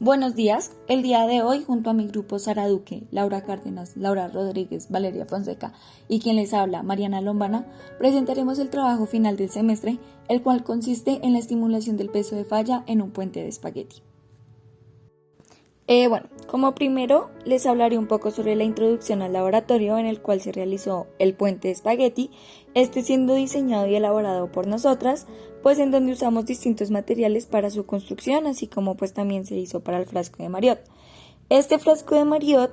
Buenos días, el día de hoy junto a mi grupo Sara Duque, Laura Cárdenas, Laura Rodríguez, Valeria Fonseca y quien les habla, Mariana Lombana, presentaremos el trabajo final del semestre, el cual consiste en la estimulación del peso de falla en un puente de espagueti. Como primero les hablaré un poco sobre la introducción al laboratorio en el cual se realizó el puente de espagueti, siendo diseñado y elaborado por nosotras, pues en donde usamos distintos materiales para su construcción, así como pues también se hizo para el frasco de Marriott. Este frasco de Marriott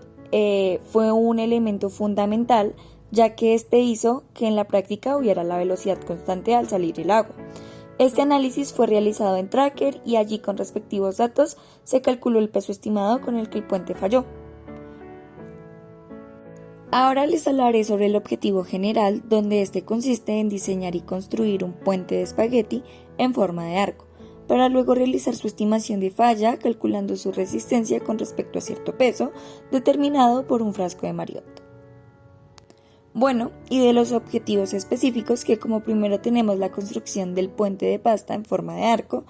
fue un elemento fundamental, ya que hizo que en la práctica hubiera la velocidad constante al salir el agua. Este análisis fue realizado en Tracker y allí con respectivos datos se calculó el peso estimado con el que el puente falló. Ahora les hablaré sobre el objetivo general, donde consiste en diseñar y construir un puente de espagueti en forma de arco, para luego realizar su estimación de falla calculando su resistencia con respecto a cierto peso determinado por un frasco de Marriott. Y de los objetivos específicos, que como primero tenemos la construcción del puente de pasta en forma de arco,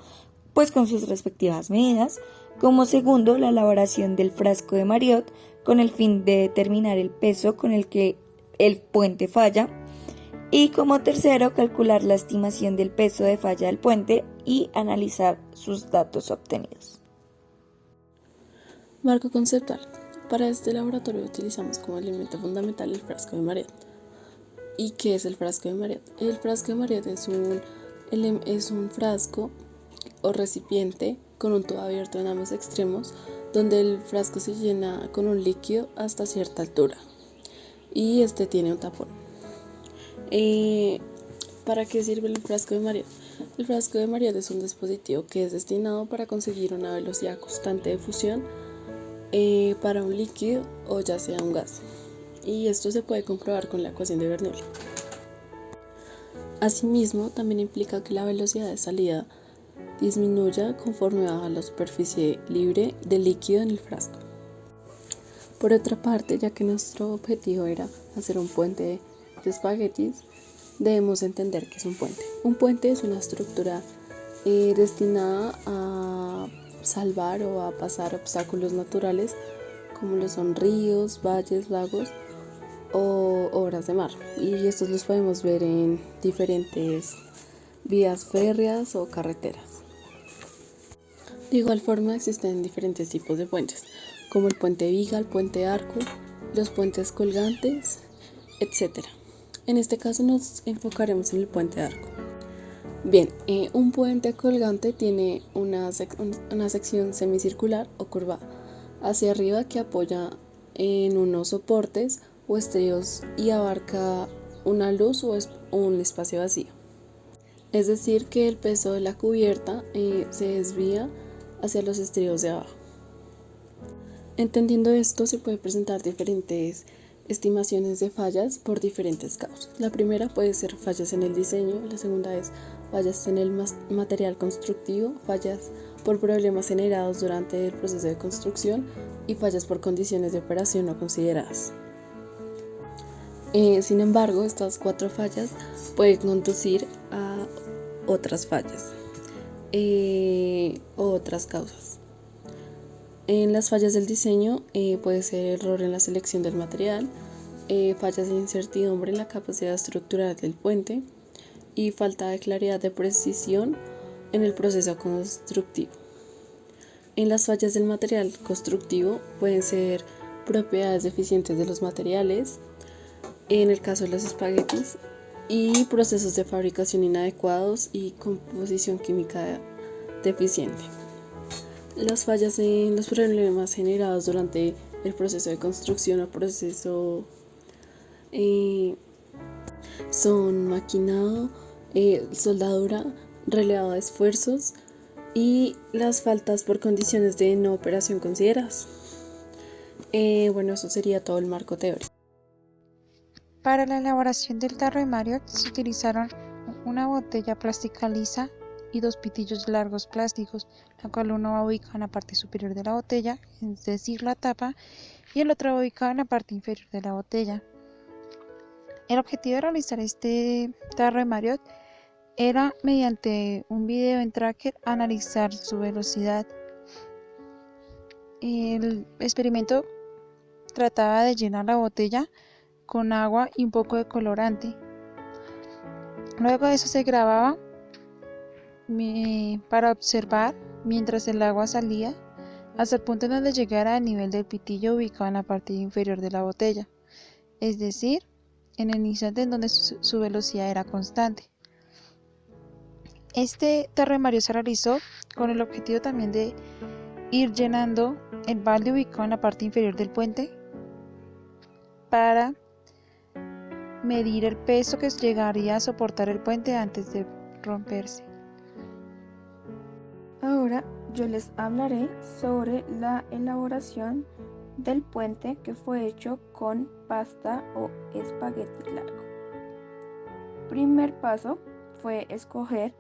pues con sus respectivas medidas. Como segundo, la elaboración del frasco de Marriott con el fin de determinar el peso con el que el puente falla. Y como tercero, calcular la estimación del peso de falla del puente y analizar sus datos obtenidos. Marco conceptual. Para este laboratorio utilizamos como elemento fundamental el frasco de Marriott. ¿Y qué es el frasco de Marriott? El frasco de Marriott es un frasco o recipiente con un tubo abierto en ambos extremos, donde el frasco se llena con un líquido hasta cierta altura y tiene un tapón. ¿Para qué sirve el frasco de Marriott? El frasco de Marriott es un dispositivo que es destinado para conseguir una velocidad constante de fusión para un líquido o ya sea un gas, y esto se puede comprobar con la ecuación de Bernoulli. Asimismo, también implica que la velocidad de salida disminuya conforme baja la superficie libre del líquido en el frasco. Por otra parte, ya que nuestro objetivo era hacer un puente de espaguetis, debemos entender qué es un puente. Un puente es una estructura destinada a salvar o a pasar obstáculos naturales como lo son ríos, valles, lagos o obras de mar, y estos los podemos ver en diferentes vías férreas o carreteras. De igual forma existen diferentes tipos de puentes, como el puente viga, el puente arco, los puentes colgantes, etc. En este caso nos enfocaremos en el puente arco. Bien, un puente colgante tiene una sección semicircular o curvada hacia arriba que apoya en unos soportes o estrios y abarca una luz o un espacio vacío. Es decir, que el peso de la cubierta se desvía hacia los estrios de abajo. Entendiendo esto, se puede presentar diferentes estimaciones de fallas por diferentes causas. La primera puede ser fallas en el diseño, la segunda es fallas en el material constructivo, fallas por problemas generados durante el proceso de construcción y fallas por condiciones de operación no consideradas. Sin embargo, estas 4 fallas pueden conducir a otras fallas o otras causas. En las fallas del diseño puede ser error en la selección del material, fallas de incertidumbre en la capacidad estructural del puente y falta de claridad de precisión en el proceso constructivo. En las fallas del material constructivo pueden ser propiedades deficientes de los materiales, en el caso de los espaguetis, y procesos de fabricación inadecuados y composición química deficiente. Las fallas en los problemas generados durante el proceso de construcción o proceso son maquinado, soldadura, relevado de esfuerzos y las faltas por condiciones de no operación consideradas. Eso sería todo el marco teórico. Para la elaboración del tarro de Marriott se utilizaron una botella plástica lisa y 2 pitillos largos plásticos, la cual uno va ubicado en la parte superior de la botella, es decir, la tapa, y el otro va ubicado en la parte inferior de la botella. El objetivo de realizar este tarro de Marriott era, mediante un video en Tracker, analizar su velocidad. El experimento trataba de llenar la botella con agua y un poco de colorante. Luego de eso se grababa para observar mientras el agua salía hasta el punto en donde llegara al nivel del pitillo ubicado en la parte inferior de la botella, es decir, en el instante en donde su velocidad era constante. Este terremario se realizó con el objetivo también de ir llenando el balde ubicado en la parte inferior del puente para medir el peso que llegaría a soportar el puente antes de romperse. Ahora yo les hablaré sobre la elaboración del puente que fue hecho con pasta o espagueti largo. Primer paso fue escoger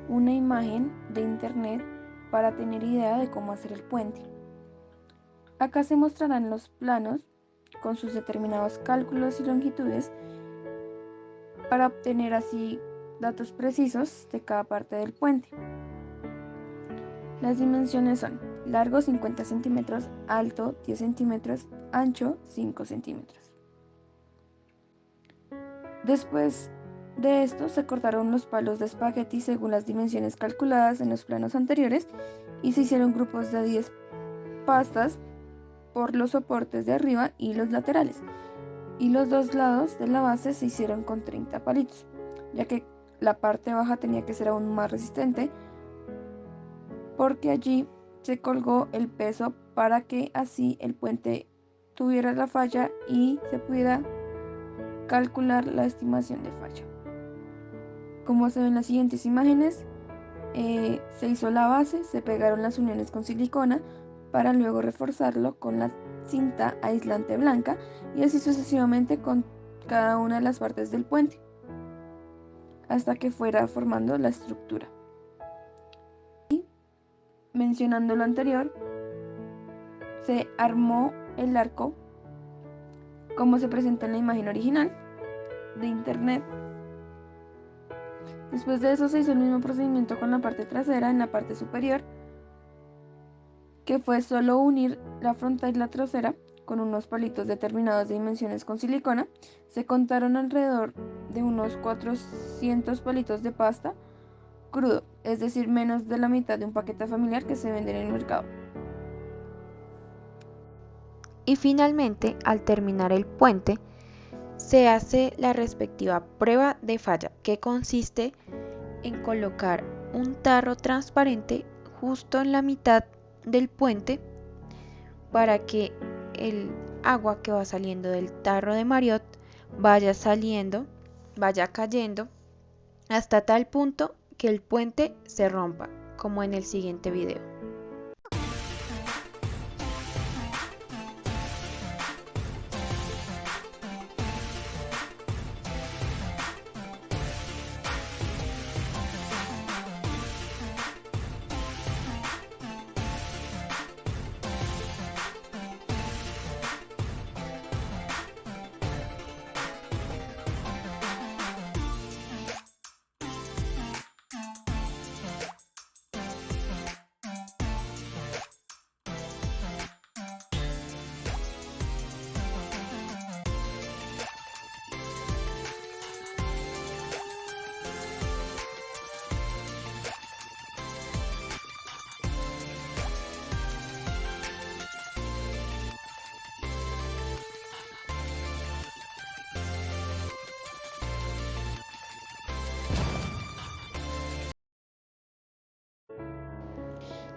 una imagen de internet para tener idea de cómo hacer el puente. Acá se mostrarán los planos con sus determinados cálculos y longitudes para obtener así datos precisos de cada parte del puente. Las dimensiones son largo 50 centímetros, alto 10 centímetros, ancho 5 centímetros. Después de esto se cortaron los palos de espagueti según las dimensiones calculadas en los planos anteriores y se hicieron grupos de 10 pastas por los soportes de arriba y los laterales, y los dos lados de la base se hicieron con 30 palitos, ya que la parte baja tenía que ser aún más resistente porque allí se colgó el peso para que así el puente tuviera la falla y se pudiera calcular la estimación de falla. Como se ven en las siguientes imágenes, se hizo la base, se pegaron las uniones con silicona para luego reforzarlo con la cinta aislante blanca y así sucesivamente con cada una de las partes del puente hasta que fuera formando la estructura. Y mencionando lo anterior, se armó el arco como se presenta en la imagen original de internet. Después de eso se hizo el mismo procedimiento con la parte trasera en la parte superior, que fue solo unir la frontal y la trasera con unos palitos determinados de dimensiones con silicona. Se contaron alrededor de unos 400 palitos de pasta crudo, es decir, menos de la mitad de un paquete familiar que se vende en el mercado. Y finalmente, al terminar el puente, se hace la respectiva prueba de falla, que consiste en colocar un tarro transparente justo en la mitad del puente para que el agua que va saliendo del tarro de Marriott vaya cayendo hasta tal punto que el puente se rompa, como en el siguiente video.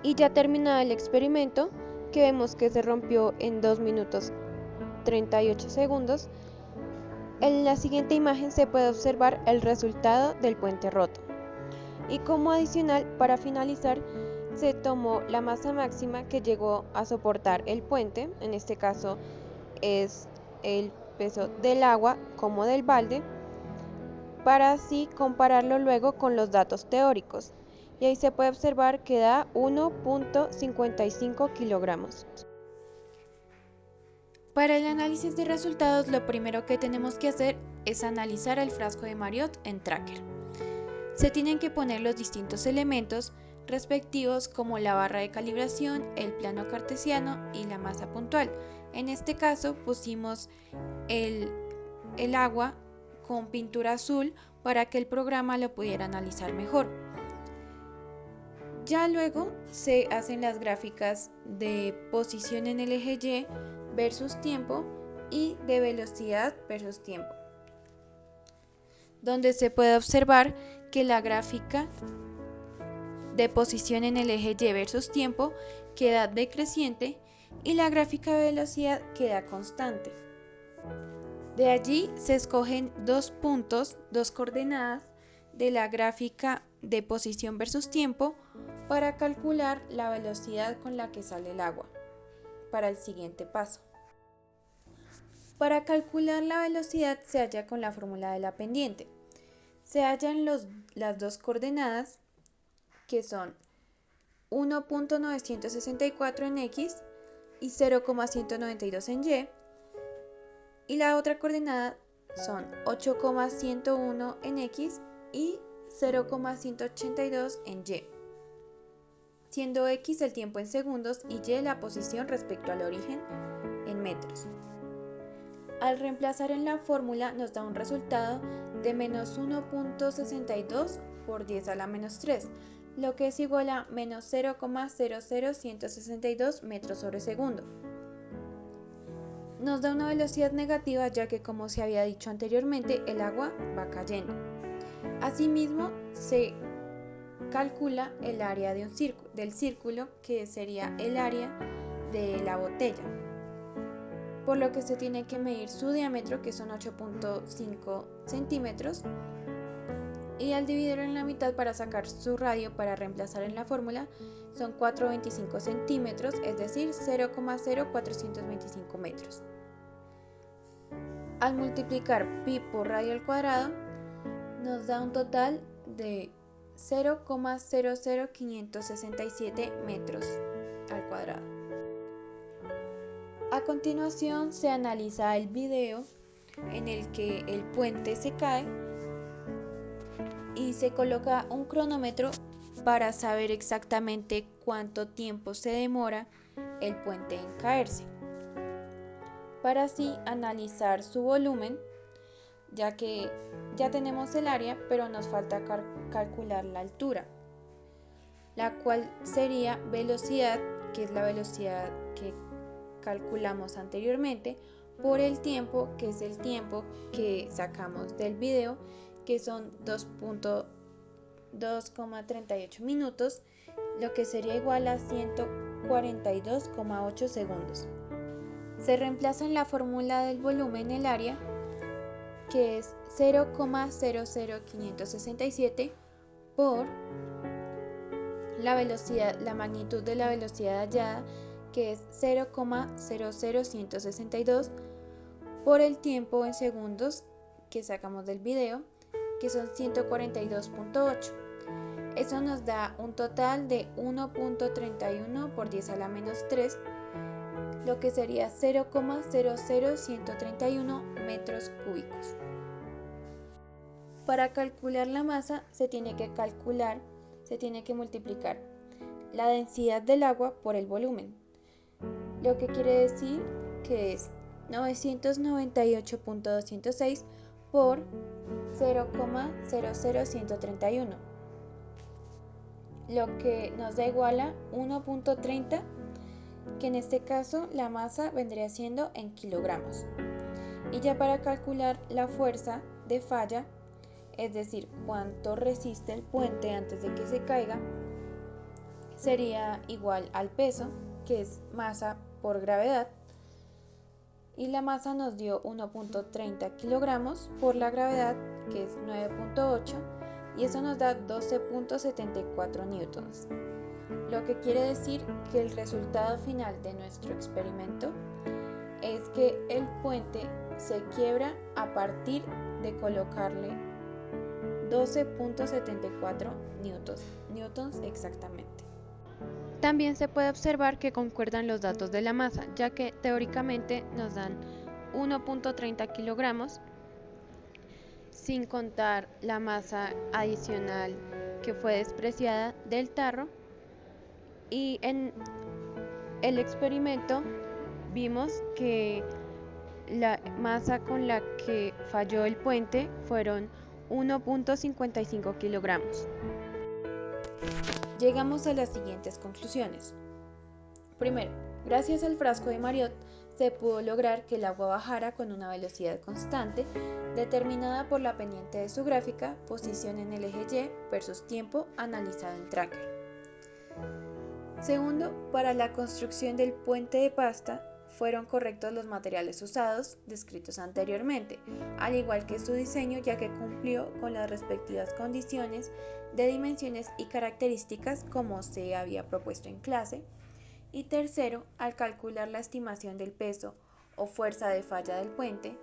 Y ya terminado el experimento, que vemos que se rompió en 2 minutos 38 segundos, en la siguiente imagen se puede observar el resultado del puente roto. Y como adicional, para finalizar, se tomó la masa máxima que llegó a soportar el puente, en este caso es el peso del agua como del balde, para así compararlo luego con los datos teóricos. Y ahí se puede observar que da 1.55 kilogramos. Para el análisis de resultados, lo primero que tenemos que hacer es analizar el frasco de Marriott en Tracker. Se tienen que poner los distintos elementos respectivos como la barra de calibración, el plano cartesiano y la masa puntual. En este caso pusimos el agua con pintura azul para que el programa lo pudiera analizar mejor. Ya luego se hacen las gráficas de posición en el eje Y versus tiempo y de velocidad versus tiempo, donde se puede observar que la gráfica de posición en el eje Y versus tiempo queda decreciente y la gráfica de velocidad queda constante. De allí se escogen dos puntos, dos coordenadas de la gráfica de posición versus tiempo para calcular la velocidad con la que sale el agua para el siguiente paso. Para calcular la velocidad se halla con la fórmula de la pendiente. Se hallan las dos coordenadas que son 1.964 en X y 0,192 en Y, y la otra coordenada son 8,101 en X y 0,182 en Y, siendo X el tiempo en segundos y Y la posición respecto al origen en metros. Al reemplazar en la fórmula nos da un resultado de menos 1.62 por 10 a la menos 3, lo que es igual a menos 0,00162 metros sobre segundo. Nos da una velocidad negativa ya que, como se había dicho anteriormente, el agua va cayendo. Asimismo, se calcula el área de del círculo, que sería el área de la botella, por lo que se tiene que medir su diámetro, que son 8.5 centímetros, y al dividirlo en la mitad para sacar su radio para reemplazar en la fórmula son 4,25 centímetros, es decir, 0,0425 metros. Al multiplicar pi por radio al cuadrado nos da un total de 0,00567 metros al cuadrado. A continuación se analiza el video en el que el puente se cae y se coloca un cronómetro para saber exactamente cuánto tiempo se demora el puente en caerse, para así analizar su volumen, ya que ya tenemos el área, pero nos falta calcular la altura, la cual sería velocidad, que es la velocidad que calculamos anteriormente, por el tiempo, que es el tiempo que sacamos del video, que son 2,38 minutos, lo que sería igual a 142,8 segundos. Se reemplaza en la fórmula del volumen el área, que es 0,00567 por la velocidad, la magnitud de la velocidad hallada, que es 0,00162 por el tiempo en segundos que sacamos del video, que son 142.8. Eso nos da un total de 1.31 por 10 a la menos 3, lo que sería 0,00131 metros cúbicos. Para calcular la masa se tiene que multiplicar la densidad del agua por el volumen, lo que quiere decir que es 998.206 por 0,00131, lo que nos da igual a 1.30, que en este caso la masa vendría siendo en kilogramos. Y ya para calcular la fuerza de falla, es decir, cuánto resiste el puente antes de que se caiga, sería igual al peso, que es masa por gravedad, y la masa nos dio 1.30 kilogramos por la gravedad, que es 9.8, y eso nos da 12.74 newtons, lo que quiere decir que el resultado final de nuestro experimento es que el puente se quiebra a partir de colocarle 12.74 newtons exactamente. También se puede observar que concuerdan los datos de la masa, ya que teóricamente nos dan 1.30 kilogramos, sin contar la masa adicional que fue despreciada del tarro, Y en el experimento vimos que la masa con la que falló el puente fueron 1.55 kilogramos. Llegamos a las siguientes conclusiones. Primero, gracias al frasco de Mariotte se pudo lograr que el agua bajara con una velocidad constante determinada por la pendiente de su gráfica, posición en el eje Y versus tiempo analizado en tracker. Segundo, para la construcción del puente de pasta fueron correctos los materiales usados descritos anteriormente, al igual que su diseño, ya que cumplió con las respectivas condiciones de dimensiones y características como se había propuesto en clase. Y tercero, al calcular la estimación del peso o fuerza de falla del puente,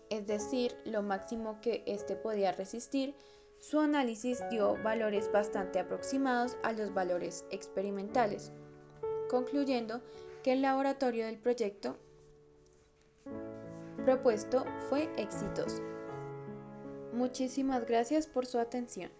es decir, lo máximo que éste podía resistir, su análisis dio valores bastante aproximados a los valores experimentales, concluyendo que el laboratorio del proyecto propuesto fue exitoso. Muchísimas gracias por su atención.